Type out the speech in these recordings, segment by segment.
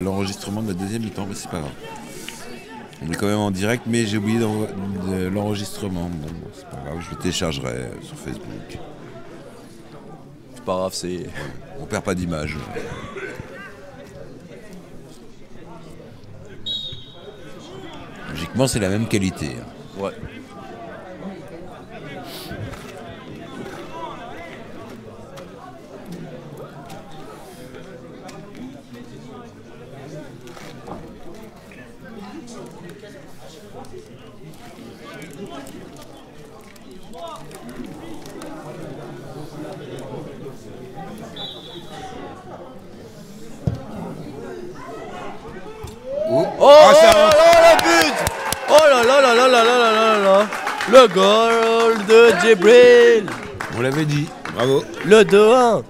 l'enregistrement de la deuxième mi-temps, mais c'est pas grave. On est quand même en direct, mais j'ai oublié l'enregistrement. Bon, c'est pas grave, je le téléchargerai sur Facebook. C'est pas grave, c'est... On perd pas d'image. Logiquement, c'est la même qualité. Ouais. Oh, ça rentre. Le but! Oh là là là là là là là là là! Le goal de Djibril! On l'avait dit, bravo. Le 2-1!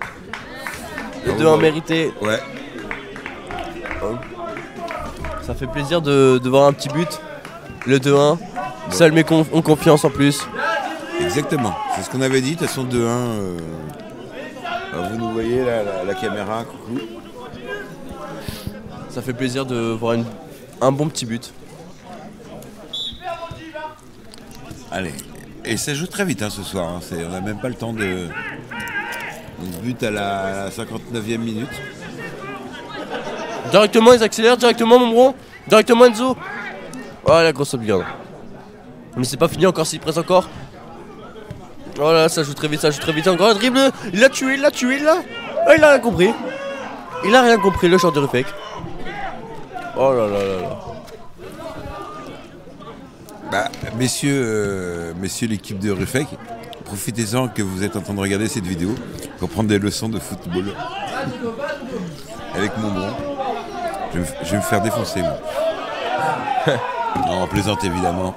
Le Bravo. 2-1 mérité. Ouais. Ça fait plaisir de voir un petit but. Le 2-1. Ça le met en confiance en plus. Exactement, c'est ce qu'on avait dit, de toute façon 2-1. Vous nous voyez là, la caméra, coucou. Ça fait plaisir de voir un bon petit but. Allez, et ça joue très vite ce soir, on n'a même pas le temps de... Donc but à la 59e minute. Directement, ils accélèrent, directement, mon bron. Directement, Enzo. Oh, la grosse sauvegarde. Mais c'est pas fini encore, s'il presse encore. Oh là, ça joue très vite, encore un dribble. Il l'a tué, là. Oh, il a rien compris. Il a rien compris, le joueur de Rufek. Oh là là là là. Bah, messieurs l'équipe de Rufek, profitez-en que vous êtes en train de regarder cette vidéo pour prendre des leçons de football avec mon bron. Je vais me faire défoncer, moi. Non, on plaisante évidemment.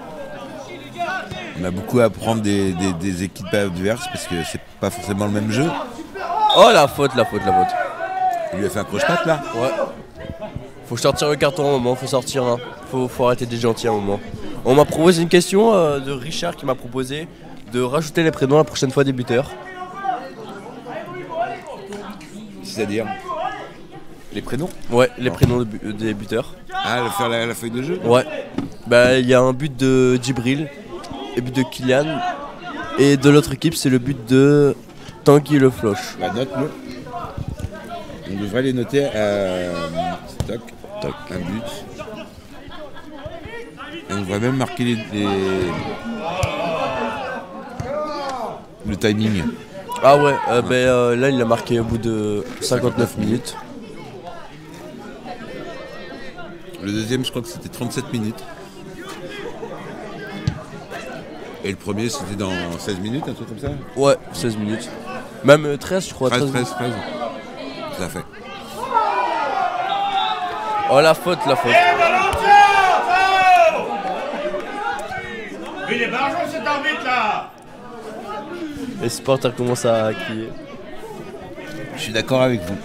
On a beaucoup à apprendre des équipes adverses parce que c'est pas forcément le même jeu. Oh, la faute. Il lui a fait un croche-patte là. Ouais. Faut sortir le carton un moment, faut sortir. Faut arrêter d'être gentil un moment. On m'a proposé une question de Richard qui m'a proposé de rajouter les prénoms la prochaine fois des buteurs. C'est-à-dire les prénoms. Ouais, les prénoms des buteurs. Ah, faire la feuille de jeu. Ouais. Bah, il y a un but de Djibril, et but de Kylian, et de l'autre équipe, c'est le but de Tanguy Le Floch. Bah, note-le. On devrait les noter à toc, un but. Et on devrait même marquer le timing. Ah ouais, là il a marqué au bout de 59 minutes. Le deuxième, je crois que c'était 37 minutes. Et le premier, c'était dans 16 minutes, un truc comme ça. Ouais, 16 minutes. Même 13, je crois. 13. Tout à fait. Oh, la faute. Mais les barjots, cet arbitre là! Les supporters commencent à crier. Je suis d'accord avec vous.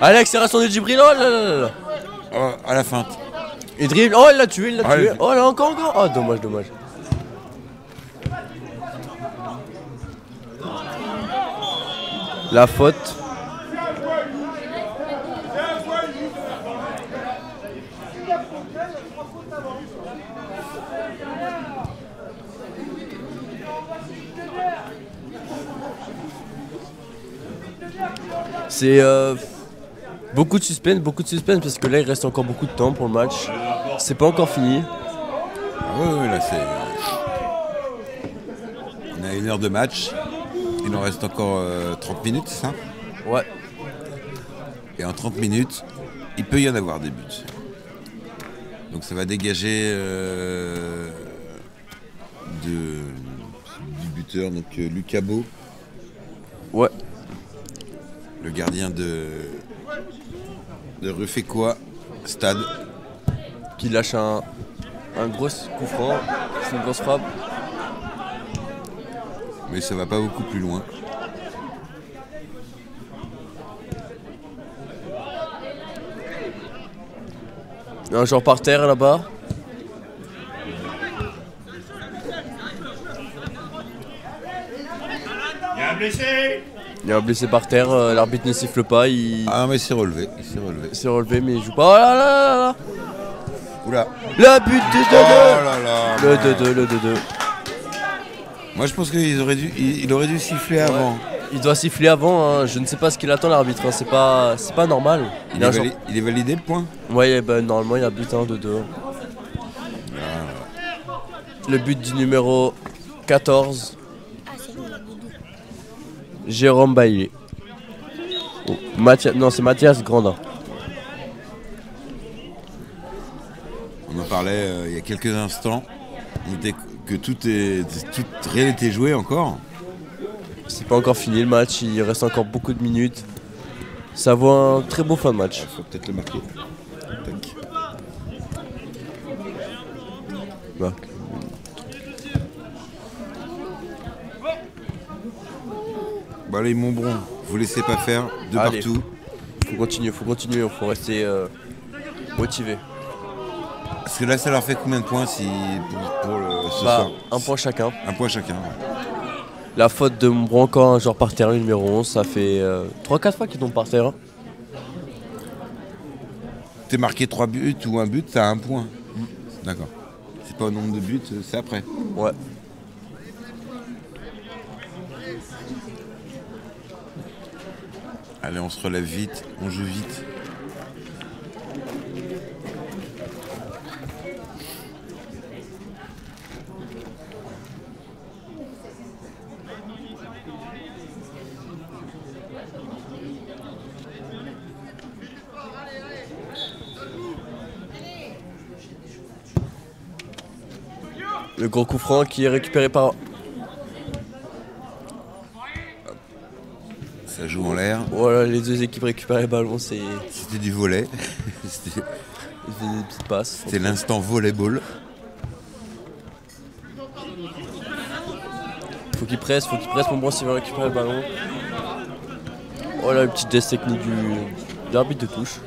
Allez, accélération de Djibril, oh là là là. Oh, à la feinte. Et dribble, oh il l'a tué. Allez. Oh là encore. Oh dommage. La faute. C'est beaucoup de suspense parce que là il reste encore beaucoup de temps pour le match. C'est pas encore fini. Ah oui, là c'est... On a 1 heure de match. Il en reste encore 30 minutes, c'est ça? Ouais. Et en 30 minutes, il peut y en avoir des buts. Donc ça va dégager du buteur, donc Lucas Beau. Ouais. Le gardien de Rufécois Stade. Qui lâche un gros coup franc. C'est une grosse frappe. Mais ça va pas beaucoup plus loin. Il y a un joueur par terre là-bas. Il y a un blessé. Il y a un blessé par terre, l'arbitre ne siffle pas, il Ah mais il s'est relevé, il s'est relevé. s'est relevé mais il joue pas. Oh là là là là. Oula. Le but de 2-2. Oh là là. Le 2-2, le 2-2. Moi je pense qu'il aurait dû siffler avant. Il doit siffler avant, hein. Je ne sais pas ce qu'il attend l'arbitre, hein. C'est pas normal. Il a est, un genre- il est validé le point. Ouais, bah, normalement il a but 1, 2-2. Le but du numéro 14, Jérôme Bailly. Oh, non, c'est Mathias Grandin. On en parlait il y a quelques instants. Toute rien n'était joué encore. C'est pas encore fini le match, il reste encore beaucoup de minutes. Ça vaut un très beau fin de match. Il faut peut-être le marquer. Tac. Marc. Bon allez Montbron, vous laissez pas faire de Allez. partout. Faut continuer, faut rester motivé. Parce que là ça leur fait combien de points ce soir Un point chacun. Un point chacun. La faute de Montbron, encore un joueur par terre, le numéro 11, ça fait 3-4 fois qu'il tombe par terre. Hein. T'es marqué 3 buts ou un but, t'as un point. D'accord. C'est pas au nombre de buts, c'est après. Ouais. Allez, on se relève vite, on joue vite. Le gros coup franc qui est récupéré par... Ça joue en l'air. Voilà, les deux équipes récupèrent les ballons, c'est... C'était du volley. C'était Ils faisaient des petites passes. c'était l'instant volleyball. Faut qu'il presse, Montbron s'il veut récupérer le ballon. Voilà, une petite geste technique de l'arbitre de touche.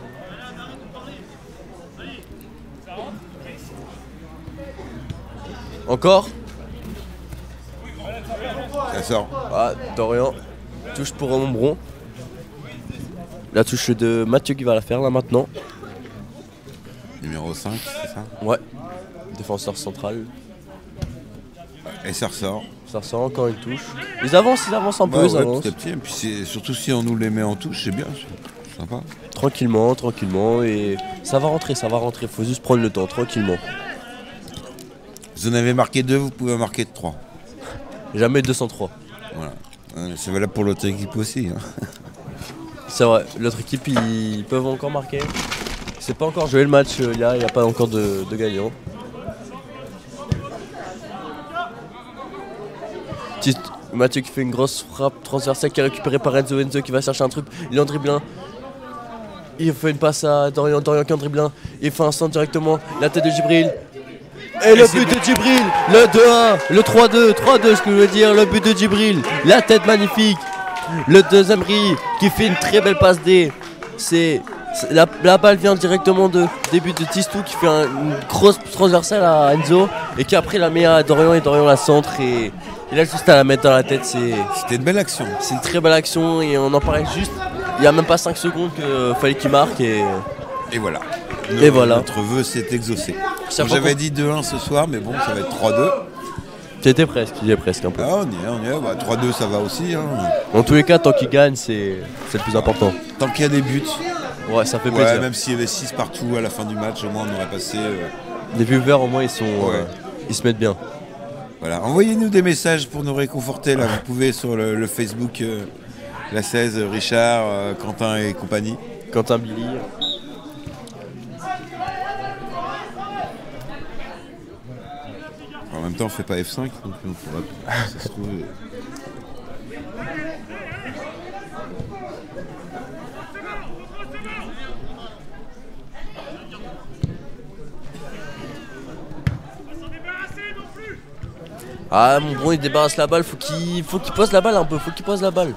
Encore. Ça sort. Ah, Dorian. Touche pour Montbron. La touche de Mathieu qui va la faire là maintenant. Numéro 5, c'est ça. Ouais. Défenseur central. Et ça ressort. Ça ressort encore une touche. Ils avancent un peu, Bah ils ouais, avancent. petit à petit. Et puis surtout si on nous les met en touche, c'est bien. C'est sympa. Tranquillement. Et ça va rentrer. Faut juste prendre le temps, tranquillement. Vous en avez marqué 2, vous pouvez en marquer 3. Jamais 203. Voilà. C'est valable pour l'autre équipe aussi. Hein. C'est vrai, l'autre équipe ils peuvent encore marquer. C'est pas encore joué le match, il n'y a pas encore de gagnant. Mathieu qui fait une grosse frappe transversale qui est récupérée par Enzo qui va chercher un truc. Il est en dribble 1. Il fait une passe à Dorian qui est en dribble 1. Il fait un centre directement, la tête de Djibril. Et le but de Djibril, le 2-1, le 3-2, ce que je veux dire, le but de Djibril, la tête magnifique. Le deuxième riz qui fait une très belle passe D. La balle vient directement de début de Tistou qui fait une grosse transversale à Enzo et qui après la met à Dorian et Dorian la centre et il a juste à la mettre dans la tête. C'était une belle action. C'est une très belle action et on en parlait juste il y a même pas 5 secondes qu'il fallait qu'il marque et voilà. Et voilà. Notre vœu s'est exaucé. Ça Donc, fait j'avais dit 2-1 ce soir, mais bon, ça va être 3-2. J'y étais presque un peu. Ah, on y est. Bah, 3-2, ça va aussi. Hein. En tous les cas, tant qu'il gagne, c'est le plus important. Tant qu'il y a des buts. Ouais, ça fait Ouais, plaisir. même s'il y avait 6 partout à la fin du match, au moins on aurait passé. Les viewers, au moins, ils se mettent bien. Voilà. Envoyez-nous des messages pour nous réconforter. Là, vous pouvez sur le Facebook, la 16, Richard, Quentin et compagnie. Quentin Billy. En même temps, on fait pas F5, donc on pourra. Ça se trouve. Ah, mon bron il débarrasse la balle, faut qu'il pose la balle un peu, faut qu'il pose la balle.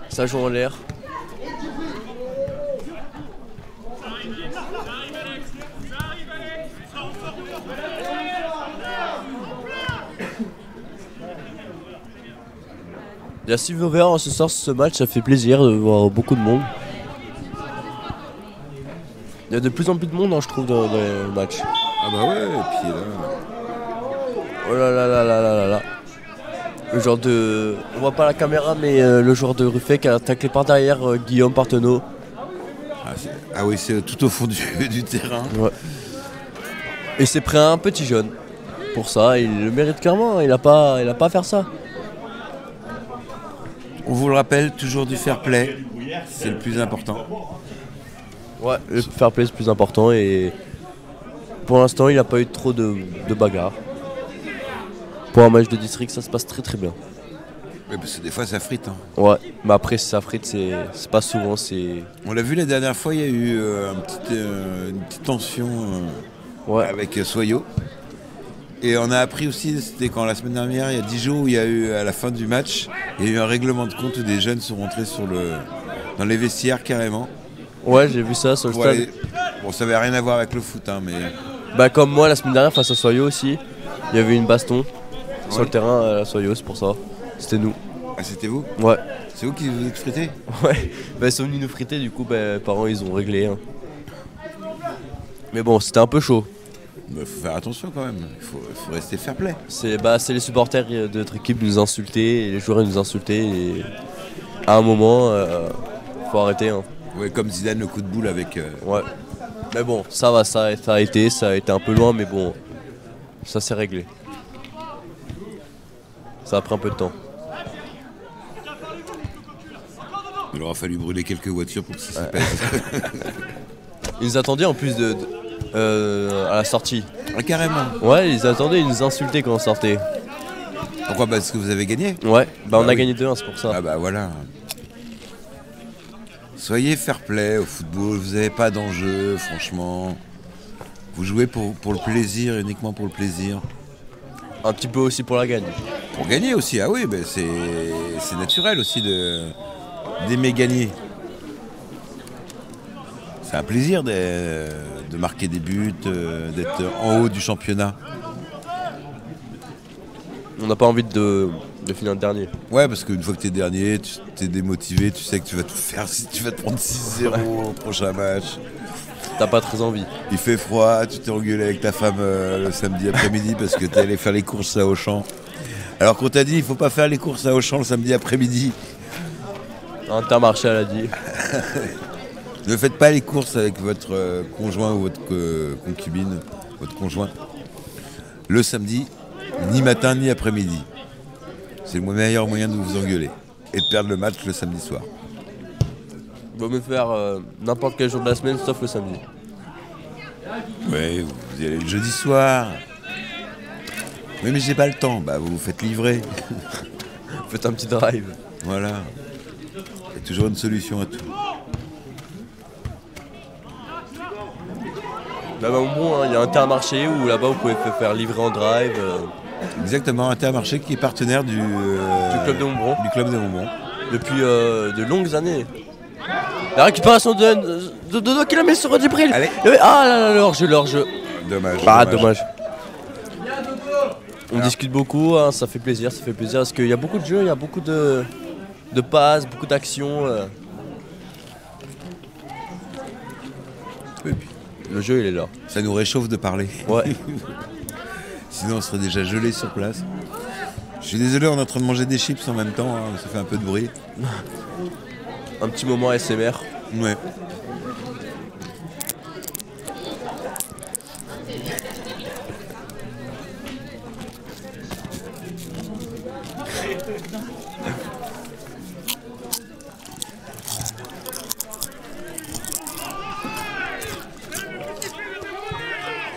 Ça joue en l'air. Il y a 6 viewers ce soir sur ce match, ça fait plaisir de voir beaucoup de monde. Il y a de plus en plus de monde, hein, je trouve, dans le match. Ah bah ouais, et puis là... Oh là là là là là là là. Le joueur de... On voit pas la caméra, mais le joueur de Ruffec a taclé par derrière Guillaume Partenot. Ah oui, c'est tout au fond du terrain. Ouais. Et c'est pris un petit jeune. Pour ça, il le mérite clairement, il a pas à faire ça. On vous le rappelle, toujours du fair play, c'est le plus important. Ouais, le fair play c'est le plus important et pour l'instant il n'a pas eu trop de bagarres. Pour un match de district ça se passe très très bien. Oui, parce que des fois ça frite. Hein. Ouais, mais après si ça frite c'est pas souvent, c'est... On l'a vu la dernière fois, il y a eu une petite tension avec Soyo. Et on a appris aussi, c'était quand la semaine dernière, il y a 10 jours, où il y a eu à la fin du match, il y a eu un règlement de compte où des jeunes sont rentrés dans les vestiaires carrément. Ouais, j'ai vu ça sur le stade. Bon, ça n'avait rien à voir avec le foot, hein, mais... Bah comme moi la semaine dernière face à Soyo aussi, il y avait une baston sur le terrain à Soyo, c'est pour ça. C'était nous. Ah, c'était vous? Ouais. C'est vous qui vous êtes frités? Ouais, bah ils sont venus nous friter, du coup bah, les parents ils ont réglé. Hein. Mais bon, c'était un peu chaud. Il faut faire attention quand même, il faut rester fair play. C'est les supporters de notre équipe nous insulter, et les joueurs nous insulter, et à un moment, faut arrêter. Hein. Ouais, comme Zidane, le coup de boule avec... Ouais. Mais bon, ça va, ça a été un peu loin, mais bon, ça s'est réglé. Ça a pris un peu de temps. Il aura fallu brûler quelques voitures pour que ça se passe. Ils nous attendaient en plus à la sortie. Ah, carrément. Ouais, ils attendaient, ils nous insultaient quand on sortait. Pourquoi? Parce que vous avez gagné? Ouais, bah on a oui. gagné 2-1, c'est pour ça. Ah bah voilà. Soyez fair play au football, vous n'avez pas d'enjeu, franchement. Vous jouez pour le plaisir, uniquement pour le plaisir. Un petit peu aussi pour la gagne. Pour gagner aussi, ah oui, bah c'est naturel aussi d'aimer gagner. C'est un plaisir de marquer des buts, d'être en haut du championnat. On n'a pas envie de finir le dernier. Ouais, parce qu'une fois que t'es dernier, tu t'es démotivé, tu sais que tu vas tout faire si tu vas te prendre 6-0 au prochain match. T'as pas très envie. Il fait froid, tu t'es engueulé avec ta femme le samedi après-midi parce que t'es allé faire les courses à Auchan. Alors qu'on t'a dit, il faut pas faire les courses à Auchan le samedi après-midi. Intermarché, elle a dit. Ne faites pas les courses avec votre conjoint ou votre concubine, votre conjoint, le samedi, ni matin ni après-midi. C'est le meilleur moyen de vous engueuler et de perdre le match le samedi soir. Il vaut mieux faire n'importe quel jour de la semaine sauf le samedi. Ouais, vous y allez le jeudi soir. Oui, mais j'ai pas le temps. Bah, vous vous faites livrer. Faites un petit drive. Voilà. Il y a toujours une solution à tout. Là-bas, bon, il y a Intermarché où là-bas vous pouvez faire livrer en drive. Exactement, Intermarché qui est partenaire du Club de Montbron. Du Club de Montbron. Depuis de longues années. La récupération de Dodo qui la met sur Djibril. Allez. Ah là là, l'hors-jeu. Dommage. Ah, dommage. On discute beaucoup, hein, ça fait plaisir parce qu'il y a beaucoup de jeux, il y a beaucoup de passes, beaucoup d'actions. Oui, puis le jeu il est là. ça nous réchauffe de parler. Ouais. Sinon on serait déjà gelé sur place. Je suis désolé, on est en train de manger des chips en même temps, hein, ça fait un peu de bruit. Un petit moment ASMR. Ouais.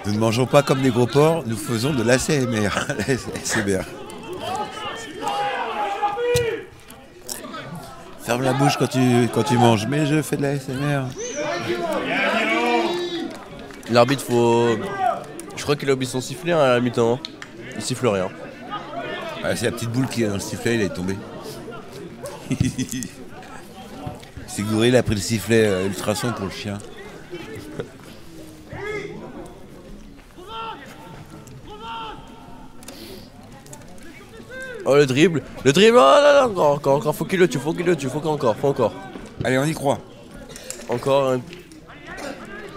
Nous ne mangeons pas comme des gros porcs, nous faisons de l'ASMR. l'ASMR. Ferme la bouche quand tu manges, mais je fais de l'ASMR. L'arbitre faut... Je crois qu'il a oublié son sifflet à la mi-temps. Il siffle rien. Ah, c'est la petite boule qui est dans le sifflet, il est tombé. C'est gouré, il a pris le sifflet ultrason pour le chien. Oh le dribble, oh là là, encore, faut qu'il le tue, faut encore. Allez, on y croit. Encore,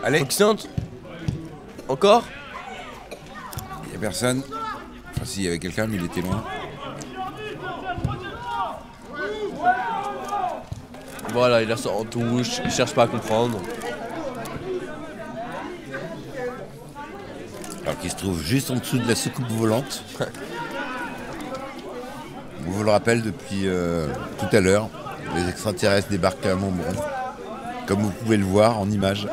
Allez, faut qu'il sente. Encore. il n'y a personne. Enfin, s'il y avait quelqu'un, mais il était loin. Voilà, il a ça en touche, il cherche pas à comprendre. Alors qu'il se trouve juste en dessous de la soucoupe volante. On vous le rappelle depuis tout à l'heure, les extraterrestres débarquent à Montbron, comme vous pouvez le voir en image.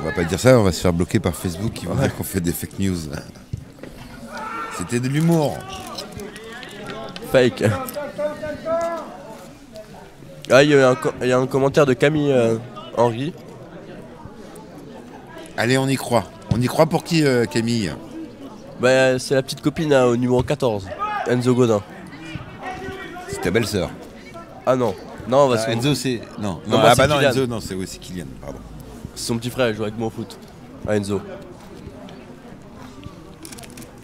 On va pas dire ça, on va se faire bloquer par Facebook qui vont dire qu'on fait des fake news. C'était de l'humour. Fake. Ah, il y a un commentaire de Camille Henry. Allez, on y croit. On y croit pour qui, Camille? Bah, c'est la petite copine au numéro 14, Enzo Godin. C'est ta belle-sœur. Ah non, non, parce que Enzo, c'est... Non, Non, moi, ah c'est bah non, Kylian. Enzo, non, c'est aussi Kylian, pardon. c'est son petit frère, il joue avec moi au foot. Ah, Enzo.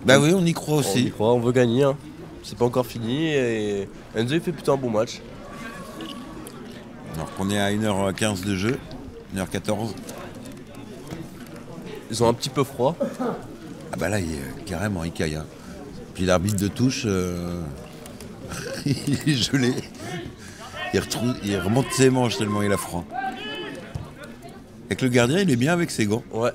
Bah oui, on y croit On y aussi. croit, on veut gagner. Hein. C'est pas encore fini et Enzo il fait plutôt un bon match. Alors qu'on est à 1h15 de jeu, 1h14. Ils ont un petit peu froid. Ah bah là, il est carrément Ikaï. Hein. Puis l'arbitre de touche, il est gelé. Il remonte ses manches tellement il a froid. Avec le gardien, il est bien avec ses gants. Ouais.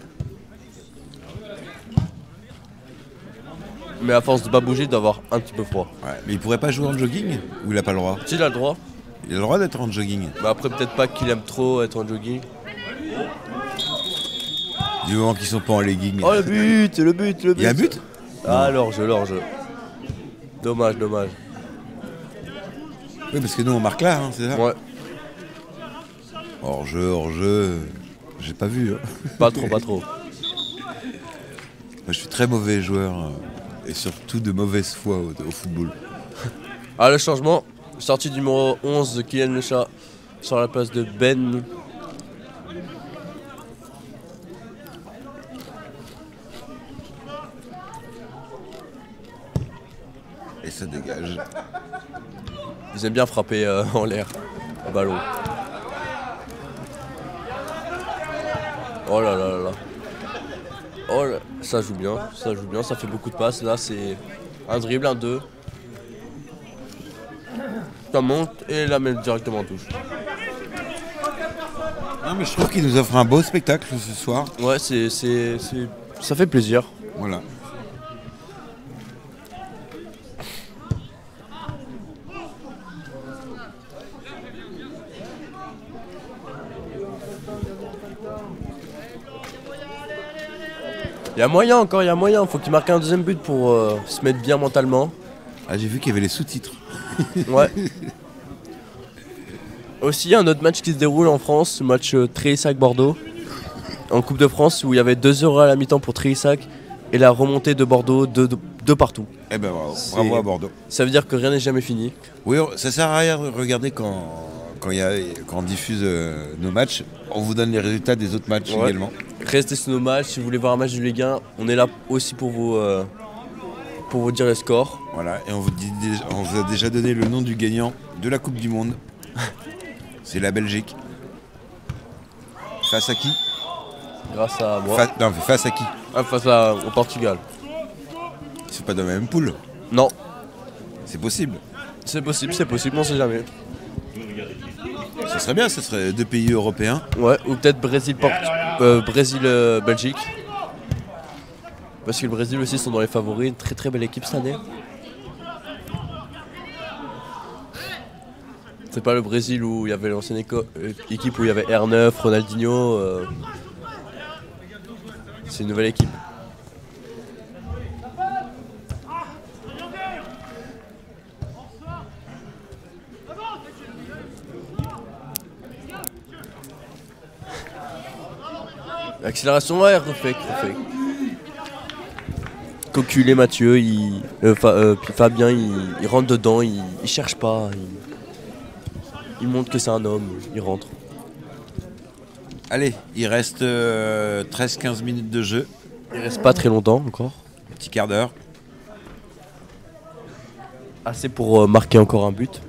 Mais à force de pas bouger, il doit avoir un petit peu froid. Ouais. Mais il pourrait pas jouer en jogging? Ou il a pas le droit? S'il a le droit. Il a le droit d'être en jogging. Bah après peut-être pas qu'il aime trop être en jogging. Du moment qu'ils sont pas en legging. Oh le but. Il y a un but? Ah l'orge. Dommage. Oui, parce que nous on marque là, hein, c'est ça? Ouais. Hors-jeu. J'ai pas vu. Hein. Pas trop. Moi, je suis très mauvais joueur et surtout de mauvaise foi au football. Ah le changement. Sortie du numéro 11 de Kylian Lechat sur la place de Ben. Et ça dégage. Ils aiment bien frapper en l'air, le ballon. Oh là là là là. Oh là, ça joue bien, ça fait beaucoup de passes. Là c'est un dribble, un 2. Ça monte et la met directement en touche. Non, mais je trouve qu'il nous offre un beau spectacle ce soir. Ouais, ça fait plaisir. Voilà. Il y a moyen, faut qu'il marque un deuxième but pour se mettre bien mentalement. Ah, j'ai vu qu'il y avait les sous-titres. Ouais. Aussi, il y a un autre match qui se déroule en France, le match Trélissac-Bordeaux, en Coupe de France, où il y avait 2-0 à la mi-temps pour Trélissac et la remontée de Bordeaux de partout. Eh ben bravo à Bordeaux. Ça veut dire que rien n'est jamais fini. Oui, ça sert à rien de regarder quand on diffuse nos matchs. On vous donne les résultats des autres matchs Ouais. également. Restez sur nos matchs, si vous voulez voir un match du Ligue 1, on est là aussi pour vous dire les scores. Voilà, et on vous a déjà donné le nom du gagnant de la Coupe du Monde. C'est la Belgique. Face à qui? Grâce à moi. Non, mais face à qui? Face au Portugal. C'est pas dans la même poule. Non, C'est possible. c'est possible, on sait jamais. Ça serait bien, ce serait deux pays européens. Ouais, ou peut-être Brésil-Belgique. Parce que le Brésil aussi sont dans les favoris, une très très belle équipe cette année. C'est pas le Brésil où il y avait l'ancienne équipe où il y avait R9, Ronaldinho. C'est une nouvelle équipe. Accélération, ouais, refait. Coculé Mathieu, puis Fabien, il rentre dedans, il cherche pas. Il montre que c'est un homme, il rentre. Allez, il reste 13-15 minutes de jeu. Il reste pas très longtemps encore. Un petit quart d'heure. Assez pour marquer encore un but.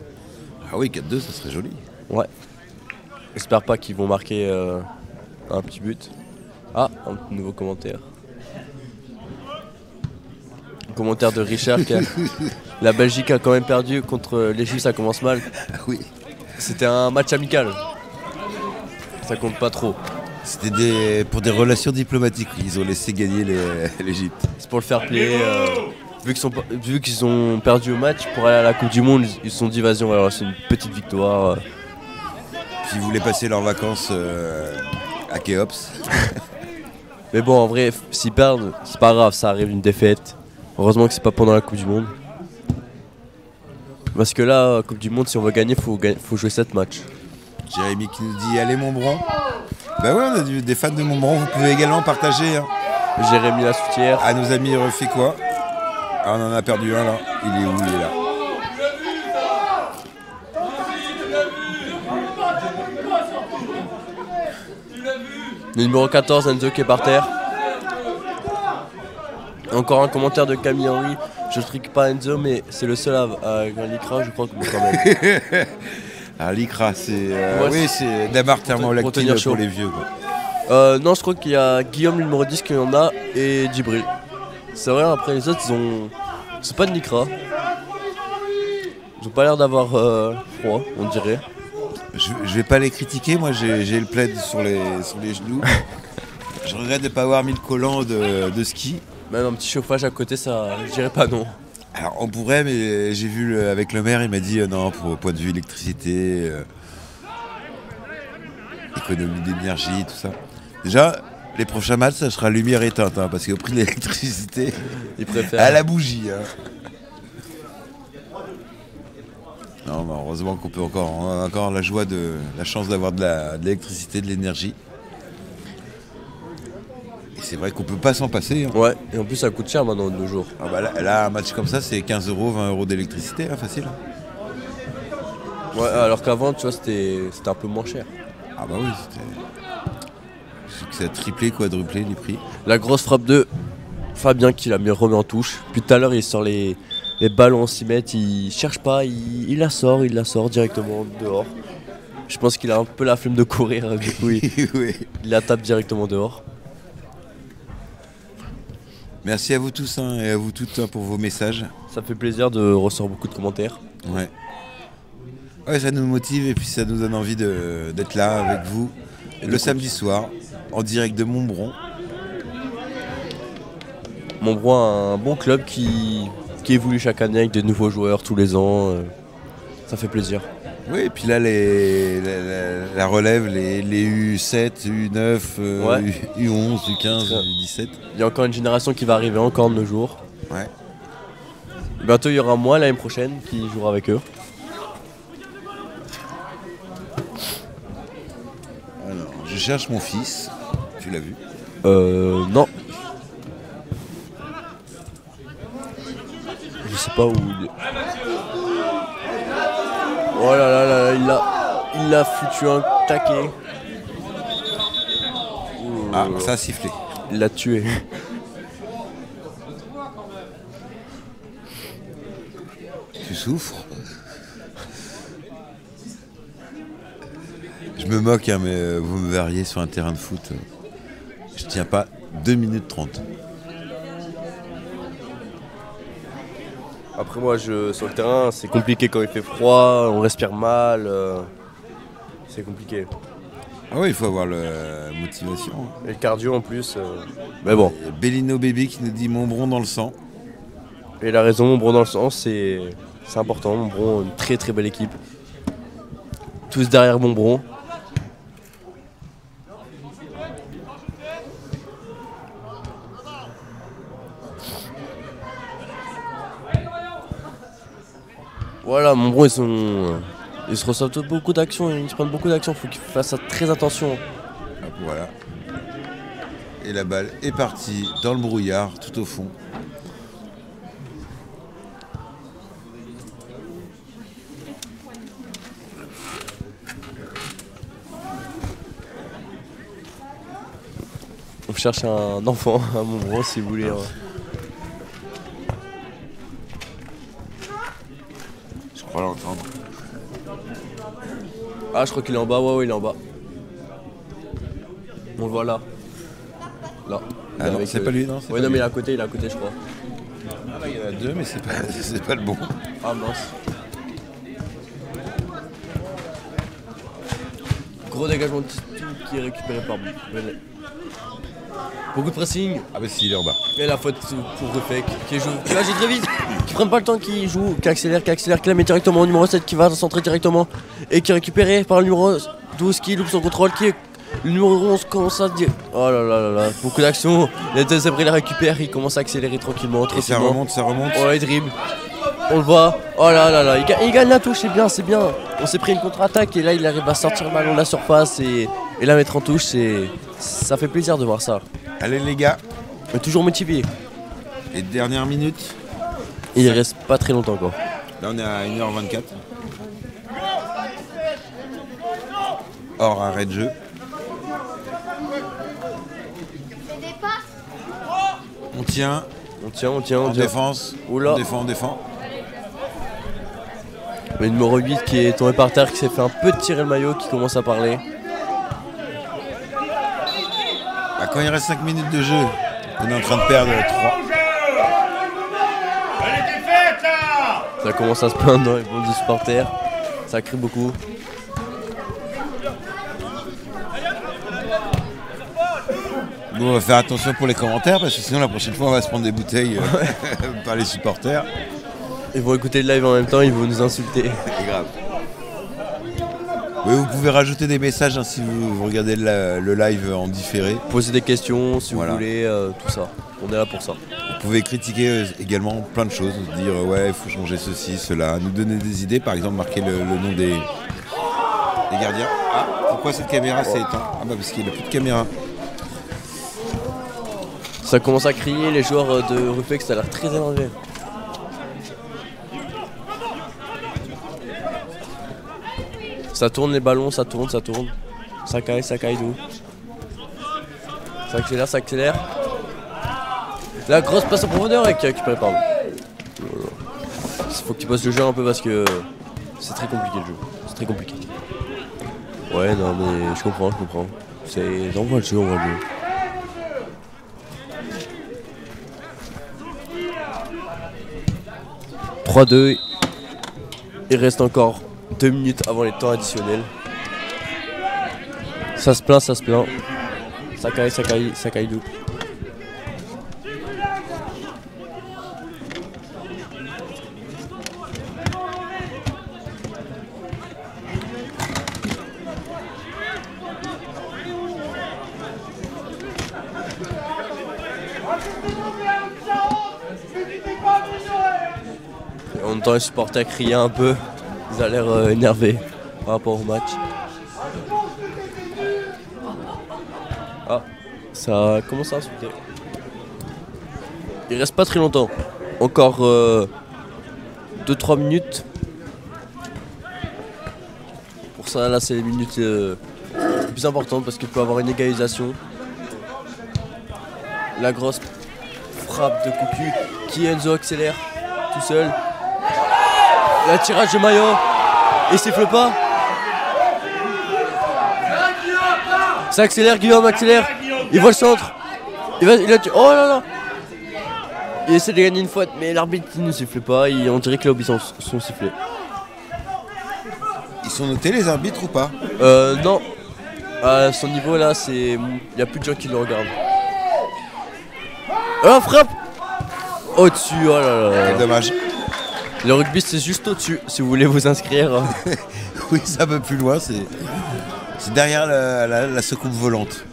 Ah oui, 4-2, ça serait joli. Ouais. J'espère pas qu'ils vont marquer un petit but. Ah, un nouveau commentaire. Un commentaire de Richard. La Belgique a quand même perdu contre l'Égypte, ça commence mal. Ah oui. C'était un match amical. Ça compte pas trop. C'était pour des relations diplomatiques. Ils ont laissé gagner l'Égypte. C'est pour le fair play. Vu qu'ils ont perdu au match, pour aller à la Coupe du Monde, ils se sont dit vas-y, on va leur laisser une petite victoire. Puis ils voulaient passer leurs vacances à Kéops. Mais bon, en vrai, s'ils perdent, c'est pas grave, ça arrive une défaite. Heureusement que c'est pas pendant la Coupe du Monde. Parce que là, Coupe du Monde, si on veut gagner, faut jouer 7 matchs. Jérémy qui nous dit allez Montbron. Bah ouais, on a des fans de Montbron. Vous pouvez également partager Jérémy Lasoutière. à nos amis refait quoi. Ah, on en a perdu un là. Il est où? Il est là. Le numéro 14, Enzo qui est par terre. Encore un commentaire de Camille Henry. Je ne trique pas Enzo, mais c'est le seul avec un lycra, je crois que quand même. Ah, l'ICRA, c'est. Ouais, oui, c'est Damar thermolactyle tenir chaud. pour les vieux. Quoi. Non, je crois qu'il y a Guillaume, le numéro 10, qui en a, et Djibril. C'est vrai, après les autres, ils ont. C'est pas de lycra. Ils ont pas l'air d'avoir froid, on dirait. Je vais pas les critiquer, moi j'ai le plaid sur les genoux. Je regrette de ne pas avoir mis le collant de ski. Même un petit chauffage à côté, ça, je dirais pas non. Alors on pourrait, mais j'ai vu avec le maire, il m'a dit non, pour point de vue électricité, économie d'énergie, tout ça. Déjà, les prochains matchs, ça sera lumière éteinte, parce qu'au prix de l'électricité, Ils préfèrent. à la bougie. Non, mais heureusement qu'on peut on a encore la chance d'avoir de l'électricité, de l'énergie. Et c'est vrai qu'on peut pas s'en passer. Ouais, et en plus ça coûte cher maintenant de nos jours. Ah bah là, un match comme ça, c'est 15 €, 20 € d'électricité, facile. Ouais, alors qu'avant, tu vois, c'était un peu moins cher. Ah bah oui, c'est que ça a triplé, quadruplé les prix. La grosse frappe de Fabien qui la remet en touche. Puis tout à l'heure, il sort les ballons en 6 mètres, il cherche pas, il la sort directement dehors. Je pense qu'il a un peu la flemme de courir, du coup, Oui. il la tape directement dehors. Merci à vous tous et à vous toutes pour vos messages. Ça fait plaisir de recevoir beaucoup de commentaires. Ouais, ça nous motive et puis ça nous donne envie d'être là avec vous le samedi soir, en direct de Montbron. Montbron a un bon club qui évolue chaque année avec de nouveaux joueurs tous les ans. Ça fait plaisir. Oui, et puis là, la relève, les U7, U9, U11, U15, U17. Il y a encore une génération qui va arriver encore de nos jours. Ouais. Bientôt, il y aura moi l'année prochaine qui jouera avec eux. Alors, je cherche mon fils. Tu l'as vu? Non. Je sais pas où il est. Oh là là là, il a foutu un taquet. Ah, ça a sifflé. Il l'a tué. Tu souffres? Je me moque, mais vous me verriez sur un terrain de foot. Je tiens pas 2 minutes 30. Après moi, sur le terrain, c'est compliqué quand il fait froid, on respire mal. C'est compliqué. Ah oui, il faut avoir la motivation. Et le cardio en plus. Mais bon. Bellino Baby qui nous dit Montbron dans le sang. Et la raison, Montbron dans le sang, c'est important. Montbron, une très très belle équipe. Tous derrière Montbron. Voilà, Montbron, ils se reçoivent beaucoup d'actions, ils se prennent beaucoup d'actions, il faut qu'ils fassent très attention. Ah, voilà. Et la balle est partie dans le brouillard, tout au fond. vous cherchez un enfant à Montbron si vous voulez. Je crois l'entendre. Ah, je crois qu'il est en bas, ouais, il est en bas. On le voit là. Là. Ah non, c'est pas lui, non? Ouais, non, mais il est à côté, je crois. Ah bah, il y en a deux, mais c'est pas le bon. Ah mince. Gros dégagement de tout qui est récupéré par Benet. Beaucoup de pressing. Ah bah si, il est en bas. Et la faute pour Rufek qui joue, qui agit très vite, qui prennent pas le temps, qui joue, qui accélère, qui la met directement au numéro 7 qui va centrer directement et qui est récupéré par le numéro 12 qui loupe son contrôle, qui est le numéro 11 commence à dire. Oh là là là là, beaucoup d'actions. Les deux après les récupère, il commence à accélérer tranquillement. Et ça remonte. Ouais, il dribble. On le voit. Oh là là là, il gagne la touche, c'est bien. On s'est pris une contre-attaque et là il arrive à sortir le ballon de la surface et la mettre en touche. Ça fait plaisir de voir ça. Allez les gars. Mais toujours motivé. Et dernière minute. Il reste pas très longtemps encore. Là on est à 1h24. Hors arrêt de jeu. On tient. On Défense. Oula. On défend. Le numéro 8 qui est tombé par terre, qui s'est fait un peu tirer le maillot, qui commence à parler. Bah, quand il reste 5 minutes de jeu, on est en train de perdre 3. Elle était faite là. Ça commence à se plaindre dans les bandes de supporters. Ça crie beaucoup. Bon, on va faire attention pour les commentaires parce que sinon la prochaine fois on va se prendre des bouteilles par les supporters. Ils vont écouter le live en même temps, ils vont nous insulter. C'est grave. Oui, vous pouvez rajouter des messages si vous regardez le live en différé. Poser des questions si Voilà. vous voulez, tout ça. On est là pour ça. Vous pouvez critiquer également plein de choses, dire ouais, il faut changer ceci, cela, nous donner des idées, par exemple marquer le nom des gardiens. Ah, pourquoi cette caméra s'est éteinte? Ah bah parce qu'il n'y a plus de caméra. Ça commence à crier, les joueurs de Rufek, ça a l'air très énervé. Ça tourne les ballons, ça tourne. Ça caille d'où. Ça accélère. La grosse passe en profondeur et qui a récupéré par vous. Il faut que tu passes le jeu un peu parce que c'est très compliqué le jeu. C'est très compliqué. Ouais, non mais je comprends. On voit le jeu. 3-2. Il reste encore 2 minutes avant les temps additionnels. Ça se plaint. Ça caille d'où. On entend les supporters crier un peu. Ils ont l'air énervés par rapport au match. Ah, ça commence à insulter. Il reste pas très longtemps. Encore 2-3 minutes. Pour ça, là, c'est les minutes les plus importantes parce qu'il peut y avoir une égalisation. La grosse frappe de Coucu qui Enzo accélère tout seul. Le tirage de maillot. Il siffle pas. Ça accélère, Guillaume accélère. Il voit le centre. Il a oh là là. Il essaie de gagner une faute, mais l'arbitre ne siffle pas. On dirait que là, ils sont sifflés. Ils sont notés les arbitres ou pas? Non. À son niveau là, il n'y a plus de gens qui le regardent. Oh, frappe. Au-dessus, oh là là là. C'est dommage. Le rugby c'est juste au-dessus, si vous voulez vous inscrire. Oui, c'est un peu plus loin, c'est derrière la secoupe volante.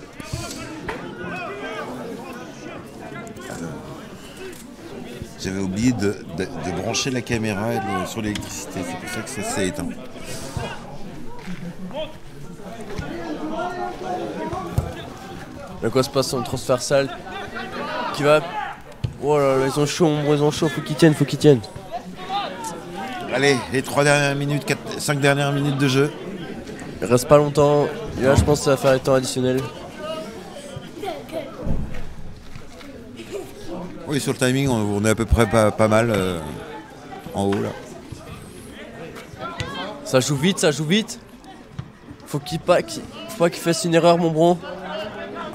J'avais oublié de brancher la caméra sur l'électricité, c'est pour ça que ça s'est éteint. Là quoi se passe en transversal qui va. Oh là là, ils ont chaud, faut qu'ils tiennent. Allez, les 5 dernières minutes de jeu. Il reste pas longtemps. Et là, je pense que ça va faire les temps additionnels. Oui, sur le timing, on est à peu près pas mal en haut là. Ça joue vite, ça joue vite. Faut pas qu'il fasse une erreur, mon bron.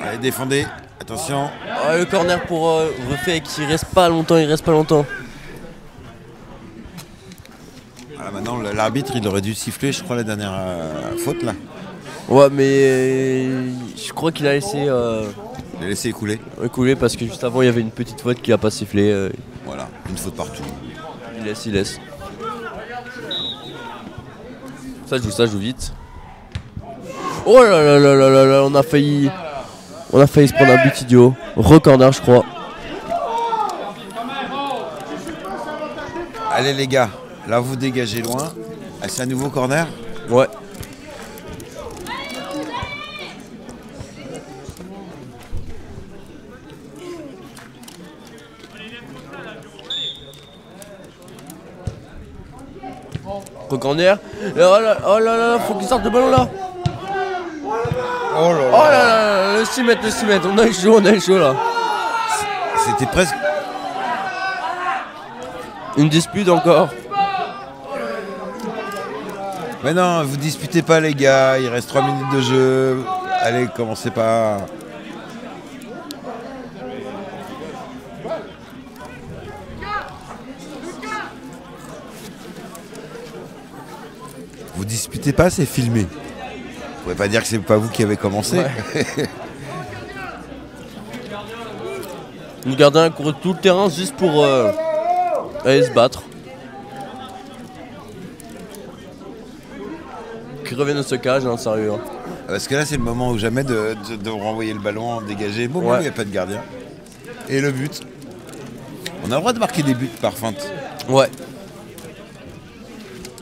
Allez, défendez. Attention. Ah, le corner pour Refait qui reste pas longtemps, Voilà, maintenant, l'arbitre, il aurait dû siffler, je crois, la dernière faute là. Ouais, mais je crois qu'il a laissé Il a laissé écouler. parce que juste avant il y avait une petite faute qui a pas sifflé. Voilà, une faute partout. Il laisse. Ça joue vite. Oh là là là là là là, on a failli se prendre un but idiot. Re-corner, je crois. Allez les gars, là vous dégagez loin. Ah, c'est un nouveau corner. Ouais. Re-corner. Oh là là, faut qu'il sorte le ballon là. Oh là Oh là là, le 6 mètres, on a eu chaud là. C'était presque. Une dispute encore. Mais non, vous disputez pas les gars, il reste 3 minutes de jeu. Allez, commencez pas. Vous disputez pas, c'est filmé. Vous pouvez pas dire que c'est pas vous qui avez commencé. Ouais. Le gardien a couru tout le terrain juste pour aller se battre. Qui reviennent au stockage, hein, sérieux. Hein. Parce que là, c'est le moment ou jamais de renvoyer le ballon, dégager. Bon, Ouais. il n'y a pas de gardien. Et le but. On a le droit de marquer des buts par feinte. Ouais.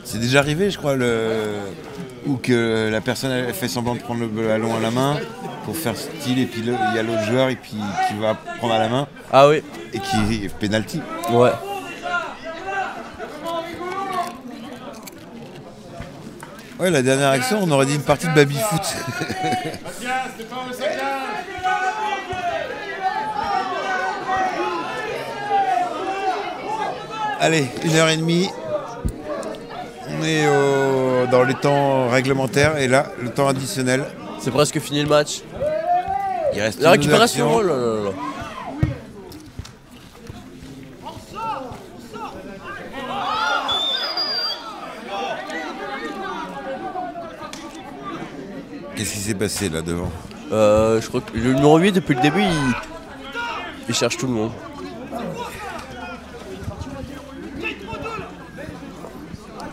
C'est déjà arrivé, je crois, ou que la personne elle fait semblant de prendre le ballon à la main pour faire style, et puis il y a l'autre joueur et puis qui va prendre à la main Ah oui. et qui pénalty. Ouais. Ouais, la dernière action, on aurait dit une partie de baby-foot. Allez, 1h30. On est dans les temps réglementaires et là, le temps additionnel. C'est presque fini le match. Il reste La une récupération, action. oh là là là. Qu'est-ce qui s'est passé là devant? Je crois que le numéro 8 depuis le début il cherche tout le monde.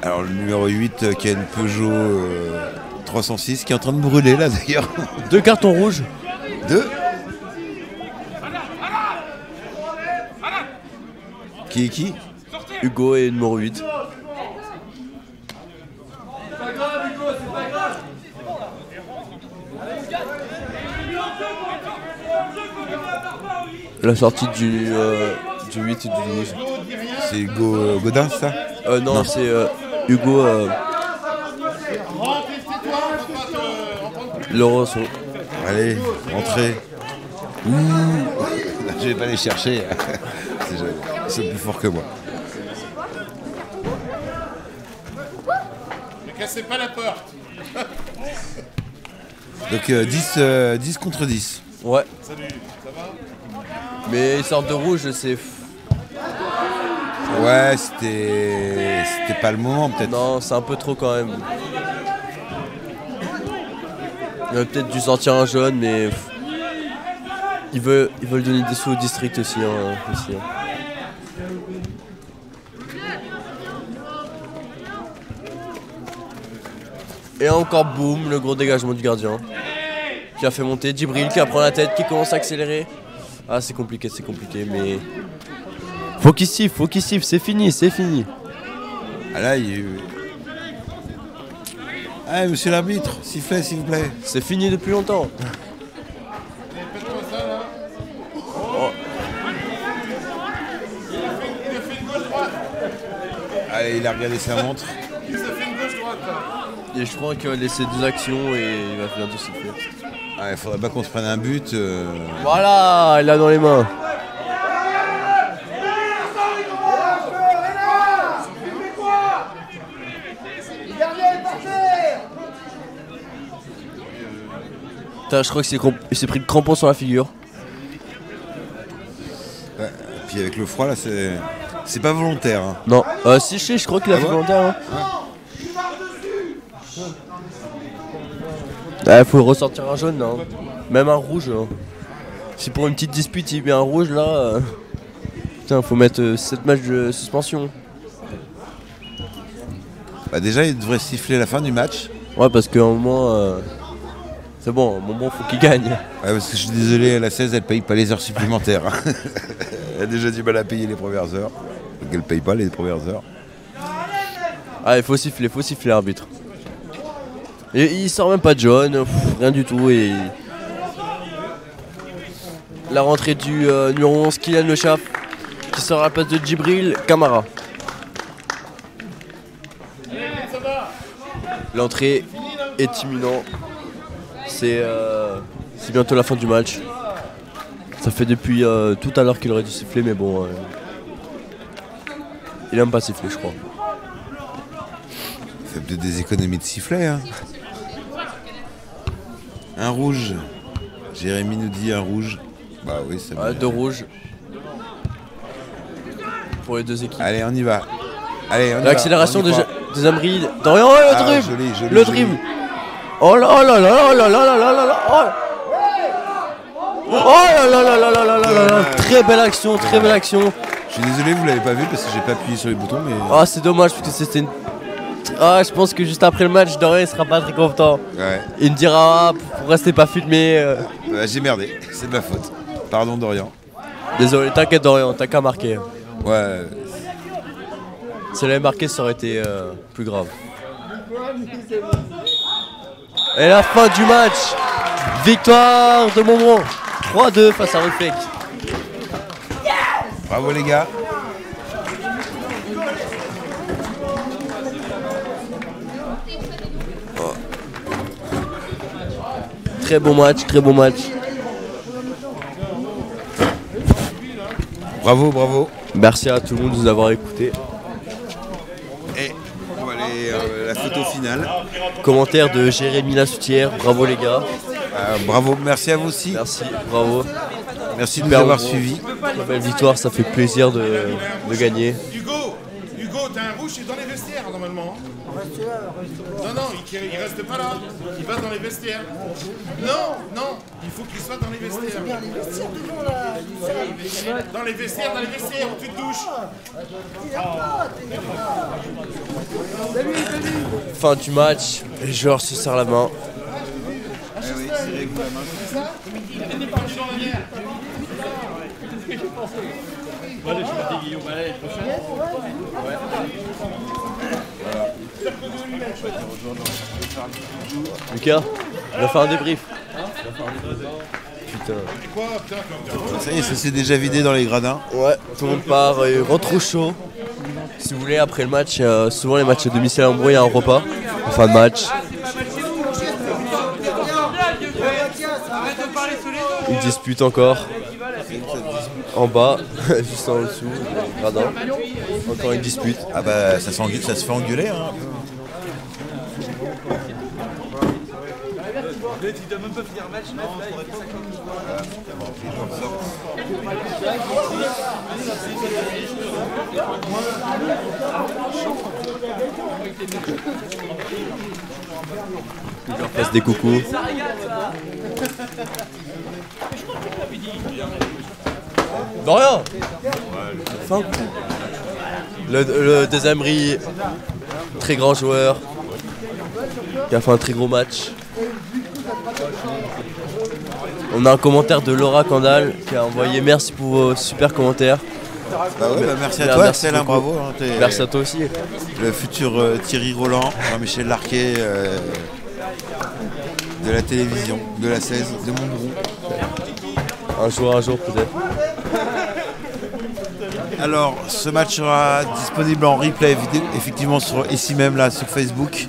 Alors le numéro 8 qui a une Peugeot 306 qui est en train de brûler là d'ailleurs. 2 cartons rouges. 2. Qui est qui? Hugo et numéro 8. La sortie du 8 et du 12. C'est Hugo Godin, c'est ça? Non, Non. c'est Hugo Laurent. Allez, rentrez. Ouh. Je vais pas les chercher. C'est plus fort que moi. Ne cassez pas la porte. Donc 10 contre 10. Ouais. Mais ils sortent de rouge, c'est. Ouais, c'était pas le moment peut-être. Non, c'est un peu trop quand même. Il aurait peut-être dû sortir un jaune, mais. Ils veulent donner des sous au district aussi. Hein. Et encore boum, le gros dégagement du gardien. Qui a fait monter Djibril, qui prend la tête, qui commence à accélérer. Ah, c'est compliqué, mais. Faut qu'il siffle, c'est fini. Ah là, Ah, monsieur l'arbitre, sifflez s'il vous plaît. C'est fini depuis longtemps. Allez, il a regardé sa montre. Et je crois qu'il va laisser 2 actions et il va bientôt siffler. Ah, il faudrait pas qu'on se prenne un but. Voilà, il l'a dans les mains. Putain, je crois qu'il s'est pris le crampon sur la figure. Ouais. Puis avec le froid là, c'est pas volontaire. Hein. Non, si je crois qu'il a fait volontaire. Hein. Faut ressortir un jaune là. Hein. Même un rouge. Hein. Si pour une petite dispute il met un rouge là. Putain, faut mettre 7 matchs de suspension. Bah déjà, il devrait siffler la fin du match. Ouais, parce qu'à un moment. C'est bon, faut qu'il gagne. Ouais, parce que je suis désolé, la 16 elle paye pas les heures supplémentaires. Elle a déjà du mal à payer les premières heures. Donc elle paye pas les premières heures. Ah, il faut siffler l'arbitre. Et il sort même pas de jaune, rien du tout. Et la rentrée du numéro 11, Kylian Le Chaf, qui sort à la place de Djibril Camara. L'entrée est imminente. C'est bientôt la fin du match. Ça fait depuis tout à l'heure qu'il aurait dû siffler, mais bon. Il aime pas siffler, je crois. Ça fait peut-être des économies de sifflet. Hein. Un rouge. Jérémy nous dit un rouge. Bah oui, c'est bon. 2 rouges. Pour les 2 équipes. Allez, on y va. Allez, on y va. L'accélération On y croit. des Amri. Dorian, le dribble. Joli, Le joli. dribble. Oh là là là là là là là là là. Oh là là là là là là là là. Très belle action, très belle action. Je suis désolé, vous l'avez pas vu parce que j'ai pas appuyé sur les boutons, mais. Ah, c'est dommage parce que c'était une. Ah, je pense que juste après le match, Dorian il sera pas très content. Ouais. Il me dira pour rester pas filmé. J'ai merdé, c'est de ma faute. Pardon Dorian. Désolé, t'inquiète Dorian, t'as qu'à marquer. Ouais. Si elle avait marqué, ça aurait été plus grave. Et la fin du match. Victoire de Montbron. 3-2 face à Reflex. Bravo les gars. Très bon match, très bon match. Bravo, bravo. Merci à tout le monde de nous avoir écoutés. Et on va aller la photo finale. Commentaire de Jérémy Lassoutière. Bravo les gars. Bravo, merci à vous aussi. Merci, bravo. Merci de nous Super avoir bon. suivis. Très belle victoire, ça fait plaisir de gagner. Hugo, t'as un rouge, c'est dans les vestiaires normalement. Non, il reste pas là. Il va dans les vestiaires. Non, il faut qu'il soit dans les vestiaires. Dans les vestiaires, où tu te douches. Fin du match, les joueurs se serrent la main. Lucas, on va faire un débrief. Putain. Ça y est, ça s'est déjà vidé dans les gradins. Ouais, tout le monde part et rentre au chaud. Si vous voulez, après le match, souvent les matchs à domicile à Montbron, il y a un repas en fin de match. Une dispute encore. En bas, juste en dessous, gradin. Encore une dispute. Ah bah ça se fait engueuler. Hein. Je leur passe des coucous. Dorian. Fin. Le deuxième riz, très grand joueur, qui a fait un très gros match. On a un commentaire de Laura Candal qui a envoyé merci pour vos super commentaires. Bah ouais, merci à toi, merci Marcel, beaucoup. bravo. Hein, Merci à toi aussi. Le futur Thierry Roland, Jean-Michel Larquet de la télévision, de la 16, de Montbron. Un jour peut-être. Alors, ce match sera disponible en replay, effectivement, ici même, là, sur Facebook,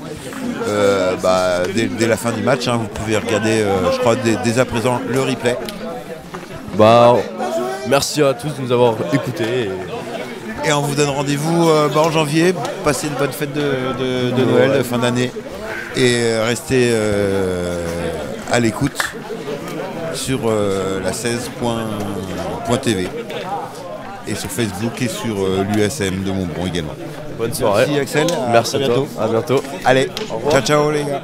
dès la fin du match. Hein, vous pouvez regarder, je crois, dès à présent, le replay. Bah, merci à tous de nous avoir écoutés. Et on vous donne rendez-vous en janvier. Passez une bonne fête de Noël, de fin d'année. Et restez à l'écoute. sur la 16.tv et sur Facebook et sur l'USM de Montbron également. Bonne soirée. Merci Axel. Merci à bientôt. toi. À bientôt. Allez, Au revoir. ciao ciao les gars.